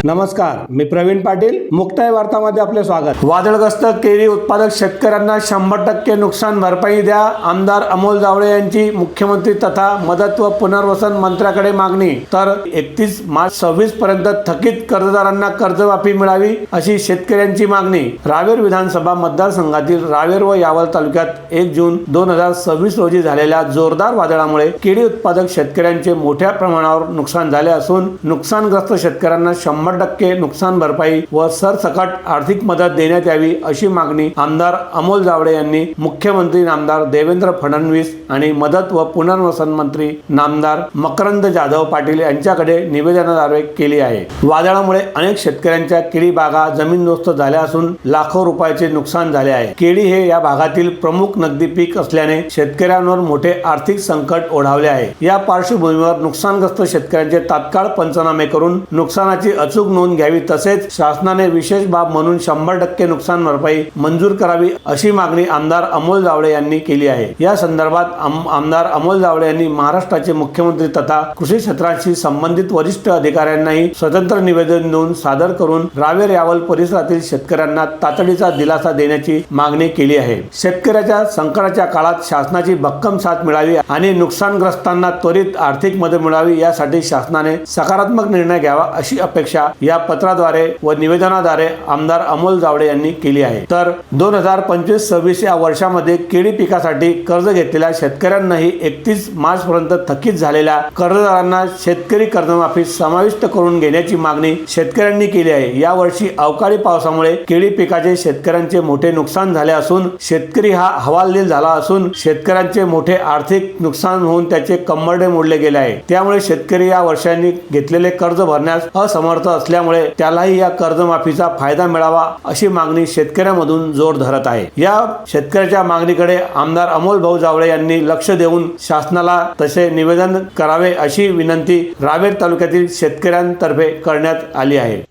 नमस्कार, मी प्रवीण पाटील. मुक्ताई वार्तामध्ये आपले स्वागत. वादळग्रस्त केळी उत्पादक शेतकऱ्यांना 100% नुकसान भरपाई द्या. आमदार अमोल जावळे यांची मुख्यमंत्री तथा मदत व पुनर्वसन मंत्र्याकडे मागणी. तर 31 मार्च 26 पर्यंत थकीत कर्जदारांना कर्जमाफी मिळावी अशी शेतकऱ्यांची मागणी. रावेर विधानसभा मतदारसंघातील रावेर व यावल तालुक्यात 1 जून 2026 रोजी झालेल्या जोरदार वादळामुळे केळी उत्पादक शेतकऱ्यांचे मोठ्या प्रमाणावर नुकसान झाले असून नुकसानग्रस्त शेतकऱ्यांना 100% नुकसान भरपाई व सरसकट आर्थिक मदत देण्यात यावी अशी मागणी आमदार अमोल जावळे यांनी मुख्यमंत्री नामदार देवेंद्र फडणवीस आणि मदत व पुनर्वसन मंत्री नामदार मकरंद जाधव पाटील यांच्याकडे निवेदनाद्वारे केली आहे. वादळामुळे अनेक शेतकऱ्यांच्या केळी बागा जमीनदोस्त झाल्या असून लाखो रुपयाचे नुकसान झाले आहे. केळी हे या भागातील प्रमुख नगदी पीक असल्याने शेतकऱ्यांवर मोठे आर्थिक संकट ओढावले आहे. या पार्श्वभूमीवर नुकसानग्रस्त शेतकऱ्यांचे तात्काळ पंचनामे करून नुकसानाची अचूक नोंद घ्यावी तसेच शासनाने विशेष बाब म्हणून 100% नुकसान भरपाई मंजूर करावी अशी मागणी आमदार अमोल जावळे यांनी केली आहे. या संदर्भात आमदार अमोल जावळे यांनी महाराष्ट्राचे मुख्यमंत्री तथा कृषी क्षेत्राशी संबंधित वरिष्ठ अधिकाऱ्यांनाही स्वतंत्र निवेदन देऊन सादर करून रावेर यावल परिसरातील शेतकऱ्यांना तातडीचा दिलासा देण्याची मागणी केली आहे. शेतकऱ्याच्या संकटाच्या काळात शासनाची भक्कम साथ मिळावी आणि नुकसानग्रस्तांना त्वरित आर्थिक मदत मिळावी यासाठी शासनाने सकारात्मक निर्णय घ्यावा अशी अपेक्षा या पत्राद्वारे व निवेदनाद्वारे आमदार अमोल जावळे यांनी केली आहे. तर 2025-26 या वर्षामध्ये केळी पिकासाठी कर्ज घेतलेल्या शेतकऱ्यांनाही 31 मार्च पर्यंत थकीत झालेल्या कर्जदारांना शेतकरी कर्जमाफी समाविष्ट करून घेण्याची मागणी शेतकऱ्यांनी केली आहे. या वर्षी अवकाळी पावसामुळे केळी पिकाचे शेतकऱ्यांचे मोठे नुकसान झाले असून शेतकरी हा हवालदिल झाला असून शेतकऱ्यांचे मोठे आर्थिक नुकसान होऊन त्याचे कंबरडे मोडले गेले आहे. त्यामुळे शेतकरी या वर्षांनी घेतलेले कर्ज भरण्यास असमर्थ असल्यामुळे त्यालाही या कर्जमाफीचा फायदा मिळावा अशी मागणी शेतकऱ्यांमधून जोर धरत आहे. या शेतकऱ्याच्या मागणीकडे आमदार अमोल भाऊ जावळे यांनी लक्ष देऊन शासनाला तसे निवेदन करावे अशी विनंती रावेर तालुक्यातील शेतकऱ्यांतर्फे करण्यात आली आहे.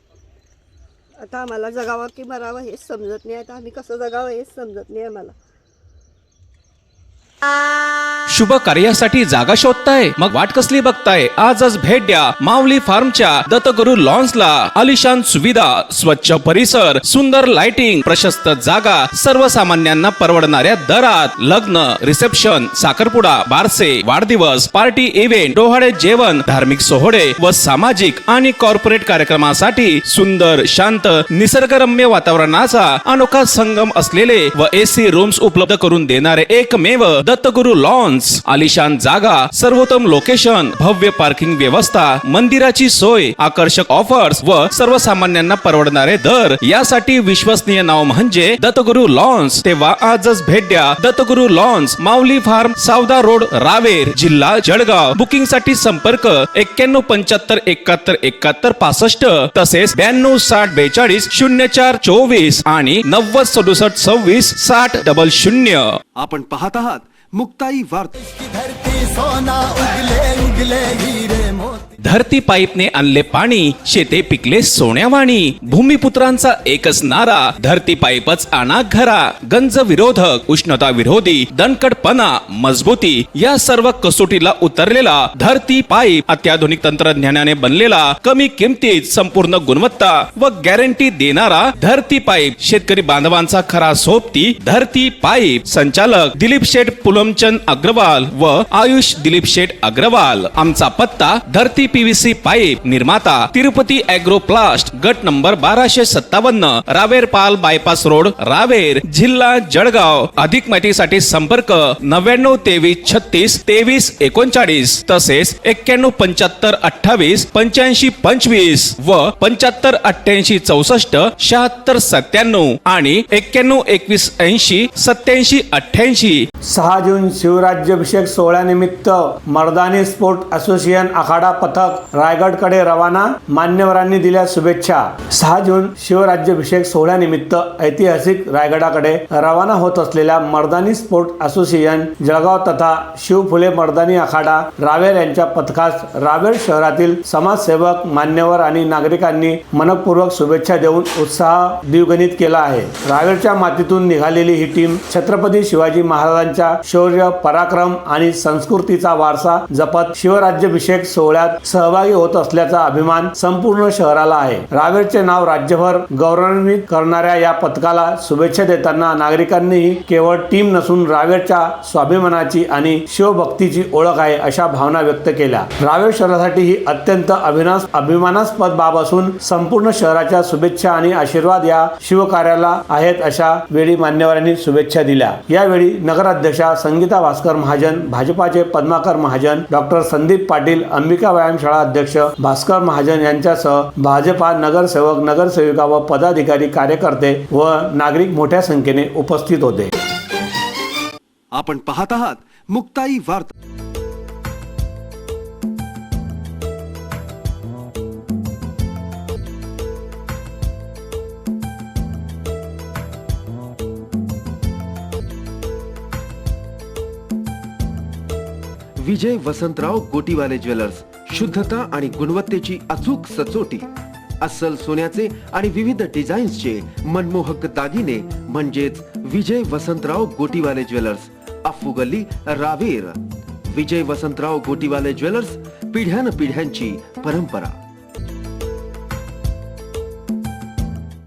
आता आम्हाला जगावं की मरावं हेच समजत नाही. आता आम्ही कसं जगावं हेच समजत नाही आम्हाला. शुभ कार्यासाठी जागा शोधताय? मग वाट कसली बघताय? आजच भेट द्या माऊली फार्मच्या दत्तगुरु लॉन्सला. आलिशान सुविधा, स्वच्छ परिसर, सुंदर लाइटिंग, प्रशस्त जागा, सर्वसामान्यांना परवडणाऱ्या दरात. लग्न, रिसेप्शन, साखरपुडा, बारसे, वाढदिवस, पार्टी इव्हेंट, डोहाळे जेवण, धार्मिक सोहळे व सामाजिक आणि कॉर्पोरेट कार्यक्रमासाठी सुंदर, शांत, निसर्गरम्य वातावरणाचा अनोखा संगम असलेले व एसी रूम्स उपलब्ध करून देणारे एकमेव दत्तगुरु लॉन्स. आलिशान जागा, सर्वोत्तम लोकेशन, भव्य पार्किंग व्यवस्था, मंदिराची सोय, आकर्षक ऑफर्स व सर्वसामान्यांना परवडणारे दर यासाठी विश्वसनीय नाव म्हणजे दत्तगुरु लॉन्स. तेव्हा आजच भेट द्या दत्तगुरु लॉन्स, माऊली फार्म, सावदा रोड, रावेर, जिल्हा जळगाव. बुकिंग साठी संपर्क 9175717165 तसेच 926042 0424 आणि 906726 6000. आपण पाहत आहात मुक्ताई वार्ता. धरती पाईपने आणले पाणी, शेते पिकले सोन्यावाणी. भूमिपुत्रांचा एकच नारा, धरती पाईपच आणा घरा. गंज विरोधक, उष्णता विरोधी, दणकटपणा, मजबूती या सर्व कसोटीला उतरलेला धरती पाईप. अत्याधुनिक तंत्रज्ञानाने बनलेला, कमी किमतीत संपूर्ण गुणवत्ता व गॅरंटी देणारा धरती पाईप. शेतकरी बांधवांचा खरा सोबती धरती पाईप. संचालक दिलीप शेठ पुलमचंद अग्रवाल व आयुष दिलीप शेठ अग्रवाल. आमचा पत्ता धरती पीव्हीसी पाईप. निर्माता तिरुपती ॲग्रो प्लास्ट, गट नंबर 1257, रावेर पाल बायपास रोड, रावेर, जिल्हा जळगाव. अधिक माहितीसाठी संपर्क 9923362339 तसेच 9175288525 व 7588647697 आणि 9121808788. 6 जून शिवराज्याभिषेक सोहळ्यानिमित्त मर्दानी स्पोर्ट असोसिएशन आखाडा पथक रायगडकडे रवाना. मान्यवरांनी दिल्या शुभेच्छा. 6 जून शिवराज्याभिषेक सोहळ्यानिमित्त ऐतिहासिक रायगडाकडे रवाना होत असलेल्या मर्दानी स्पोर्ट असोसिएशन जळगाव तथा शिव फुले मर्दानी आखाडा रावेर यांच्या पथकास रावेर शहरातील समाजसेवक, मान्यवर आणि नागरिकांनी मनपूर्वक शुभेच्छा देऊन उत्साह द्विगुणित केला आहे. रावेरच्या मातीतून निघालेली ही टीम छत्रपती शिवाजी महाराजांच्या शौर्य, पराक्रम आणि संस्कृतीचा वारसा जपत शिवराज्याभिषेक सोहळ्यात सहभागी होत असल्याचा अभिमान संपूर्ण शहराला आहे. रावेरचे नाव राज्यभर गौरवान्वित करणाऱ्या या पथकाला शुभेच्छा देताना नागरिकांनीही केवळ टीम नसून रावेरच्या स्वाभिमानाची आणि शिवभक्तीची ओळख आहे अशा भावना व्यक्त केल्या. रावेर शहरासाठी ही अत्यंत अभिमानास्पद बाब असून संपूर्ण शहराच्या शुभेच्छा आणि आशीर्वाद या शिवकार्याला आहेत अशा वेळी मान्यवरांनी शुभेच्छा दिल्या. यावेळी नगराध्यक्षा संगीता भास्कर महाजन, भाजपाचे पद्माकर महाजन, डॉक्टर संदीप पाटील, अंबिका व्यायामशाळा अध्यक्ष भास्कर महाजन यांच्यासह भाजपा नगरसेवक, नगरसेविका व पदाधिकारी, कार्यकर्ते व नागरिक मोठ्या संख्येने उपस्थित होते. आपण पाहत आहात मुक्ताई वार्ता. विजय वसंतराव गोटीवाले ज्वेलर्स, शुद्धता आणि गुणवत्तेची अचूक सचोटी. अस्सल सोन्याचे आणि विविध डिझाईन्सचे मनमोहक दागिने म्हणजेच विजय वसंतराव गोटीवाले ज्वेलर्स, अफ्फू गल्ली, रावेर. विजय वसंतराव गोटीवाले ज्वेलर्स, पिढ्यानपिढ्यांची परंपरा.